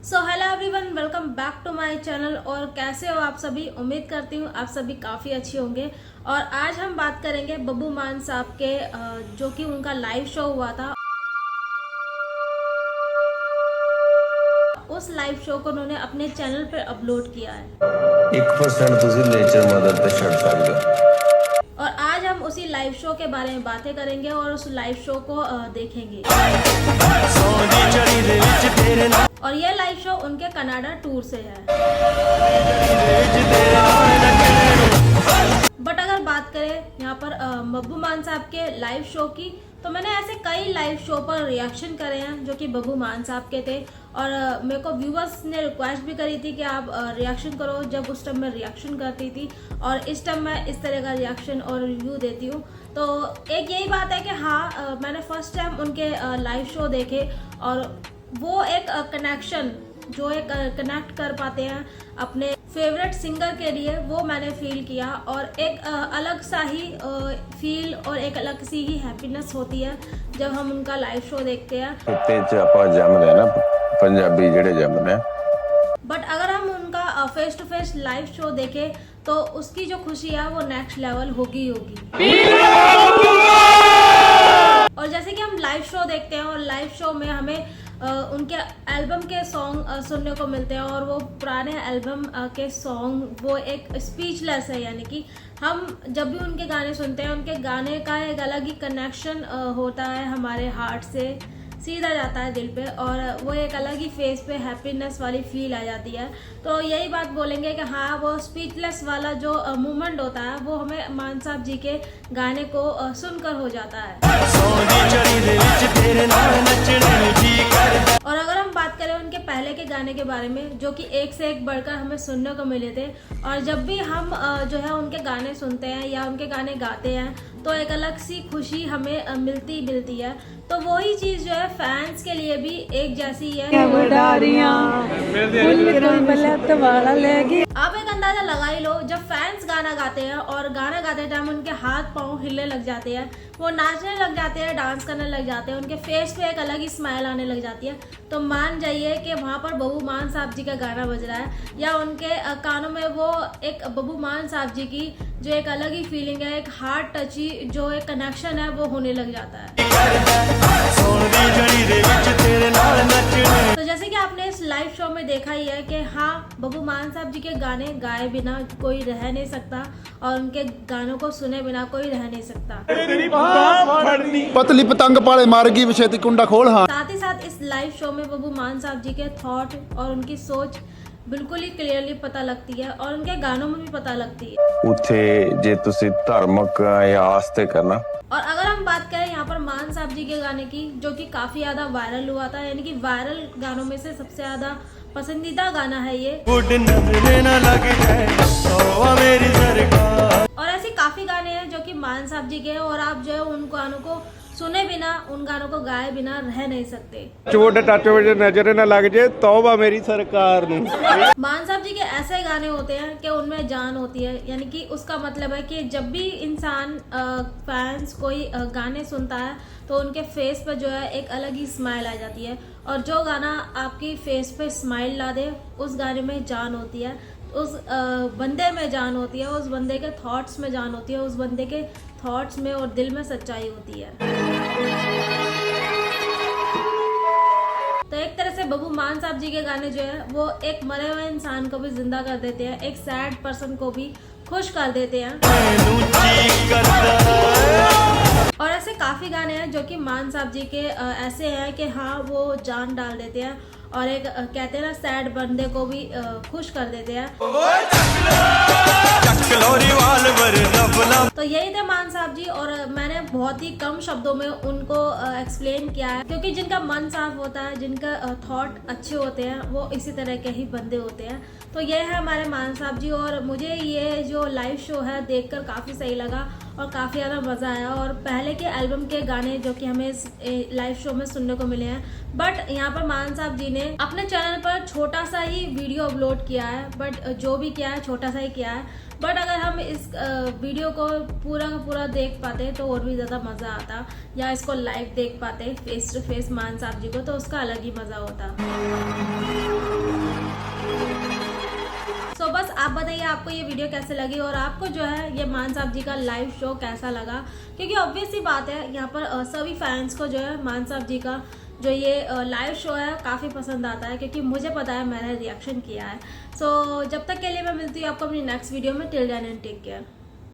So hello everyone, welcome back to my channel. और कैसे हो आप सभी? उम्मीद करती हूँ आप सभी काफ़ी अच्छे होंगे। और आज हम बात करेंगे बब्बू मान साहब के जो कि उनका लाइव शो हुआ था। उस लाइव शो को उन्होंने अपने चैनल पर अपलोड किया है 1% ਤੁਸੀਂ नेचर मदद ਤੇ ਛੱਡ ਸਕਦੇ ਹੋ। और आज हम उसी लाइव शो के बारे में बातें करेंगे और उस लाइव शो को देखेंगे। और ये लाइव शो उनके कनाडा टूर से है। बट अगर बात करें यहाँ पर बब्बू मान साहब के लाइव शो की, तो मैंने ऐसे कई लाइव शो पर रिएक्शन करे हैं जो कि बब्बू मान साहब के थे। और मेरे को व्यूवर्स ने रिक्वेस्ट भी करी थी कि आप रिएक्शन करो, जब उस टाइम मैं रिएक्शन करती थी और इस टाइम मैं इस तरह का रिएक्शन और रिव्यू देती हूँ। तो एक यही बात है कि हाँ, मैंने फर्स्ट टाइम उनके लाइव शो देखे और वो एक कनेक्शन जो एक कनेक्ट कर पाते हैं अपने फेवरेट सिंगर के लिए, वो मैंने फील किया। और एक अलग सा ही फील और एक अलग सी ही हैप्पीनेस होती है जब हम उनका लाइव शो देखते हैं। ਤੇ ਚ ਆਪਾਂ ਜੰਮਦੇ ਨਾ ਪੰਜਾਬੀ ਜਿਹੜੇ ਜੰਮਦੇ ਆ। बट अगर हम उनका face to face live show देखें तो उसकी जो खुशी है वो नेक्स्ट लेवल होगी होगी। और जैसे कि हम लाइव शो देखते हैं और लाइव शो में हमें उनके एल्बम के सॉन्ग सुनने को मिलते हैं और वो पुराने एल्बम के सॉन्ग वो एक स्पीचलेस है। यानी कि हम जब भी उनके गाने सुनते हैं, उनके गाने का एक अलग ही कनेक्शन होता है हमारे हार्ट से, सीधा जाता है दिल पे और वो एक अलग ही फेस पे हैप्पीनेस वाली फील आ जाती है। तो यही बात बोलेंगे कि हाँ, वो स्पीचलेस वाला जो मोमेंट होता है वो हमें मान साहब जी के गाने को सुनकर हो जाता है। और अगर हम बात करें उनके पहले के गाने के बारे में, जो कि एक से एक बढ़कर हमें सुनने को मिले थे, और जब भी हम जो है उनके गाने सुनते हैं या उनके गाने गाते हैं तो एक अलग सी खुशी हमें मिलती है। तो वही चीज जो है फैंस के लिए भी एक जैसी है। आप एक अंदाजा लगा ही लो, जब फैंस गाना गाते हैं और गाना गाते टाइम उनके हाथ पांव हिलने लग जाते हैं, वो नाचने लग जाते हैं, डांस करने लग जाते हैं, उनके फेस पे एक अलग ही स्माइल आने लग जाती है, तो मान जाइए कि वहाँ पर बब्बू मान साहब जी का गाना बज रहा है या उनके कानों में वो एक बब्बू मान साहब जी की जो एक अलग ही फीलिंग है, एक हार्ट टची जो एक कनेक्शन है वो होने लग जाता है। तो जैसे कि आपने इस लाइव शो में देखा ही है कि हाँ, बब्बू मान साहब जी के गाने गाए बिना कोई रह नहीं सकता और उनके गानों को सुने बिना कोई रह नहीं सकता। पतली पतंग पाले मारगी विषेती कुंडा खोल। हाँ, साथ ही साथ इस लाइव शो में बब्बू मान साहब जी के थॉट और उनकी सोच बिल्कुल ही क्लियरली पता लगती है और उनके गानों में भी पता लगती है। ਉੱਥੇ ਜੇ ਤੁਸੀਂ ਧਾਰਮਿਕ ਜਾਂ ਆਸਤੇ ਕਰਨਾ। और अगर हम बात करें यहाँ पर मान साहब जी के गाने की, जो कि काफी ज्यादा वायरल हुआ था, यानी कि वायरल गानों में से सबसे ज्यादा पसंदीदा गाना है ये। और ऐसे काफी गाने हैं जो कि मान साहब जी के हैं और आप जो है उन गानों को सुने बिना, उन गानों को गाए बिना रह नहीं सकते। चोट टच वजे नजर न लग जाए तौबा मेरी सरकार नू। मान साहब जी के ऐसे गाने होते हैं कि उनमें जान होती है। यानी कि उसका मतलब है कि जब भी इंसान फैंस कोई गाने सुनता है तो उनके फेस पर जो है एक अलग ही स्माइल आ जाती है। और जो गाना आपकी फेस पे स्माइल ला दे, उस गाने में जान होती है, उस बंदे में जान होती है, उस बंदे के थॉट्स में जान होती है, उस बंदे के थॉट्स में और दिल में सच्चाई होती है। तो एक तरह से बब्बू मान साहब जी के गाने जो है वो एक मरे हुए इंसान को भी जिंदा कर देते हैं, एक सैड पर्सन को भी खुश कर देते हैं। और ऐसे काफी गाने हैं जो कि मान साहब जी के ऐसे हैं कि हाँ, वो जान डाल देते हैं और एक कहते हैं ना, सैड बंदे को भी खुश कर देते हैं। तो यही थे मान साहब जी, और मैंने बहुत ही कम शब्दों में उनको एक्सप्लेन किया है, क्योंकि जिनका मन साफ होता है, जिनका थॉट अच्छे होते हैं, वो इसी तरह के ही बंदे होते हैं। तो ये है हमारे मान साहब जी, और मुझे ये जो लाइव शो है देखकर काफ़ी सही लगा और काफ़ी ज़्यादा मज़ा आया। और पहले के एल्बम के गाने जो कि हमें इस लाइव शो में सुनने को मिले हैं, बट यहाँ पर मान साहब जी ने अपने चैनल पर छोटा सा ही वीडियो अपलोड किया है, बट जो भी किया है छोटा सा ही किया है, बट बट अगर हम इस वीडियो को पूरा का पूरा देख पाते तो और भी ज़्यादा मज़ा आता, या इसको लाइव देख पाते फेस टू फेस मान साहब जी को, तो उसका अलग ही मज़ा होता। सो बस आप बताइए आपको ये वीडियो कैसे लगी, और आपको जो है ये मान साहब जी का लाइव शो कैसा लगा, क्योंकि ऑब्वियस ही बात है यहाँ पर सभी फैंस को जो है मान साहब जी का जो ये लाइव शो है काफ़ी पसंद आता है, क्योंकि मुझे पता है मैंने रिएक्शन किया है। सो जब तक के लिए मैं मिलती हूँ आपको अपनी नेक्स्ट वीडियो में। Till then and take care.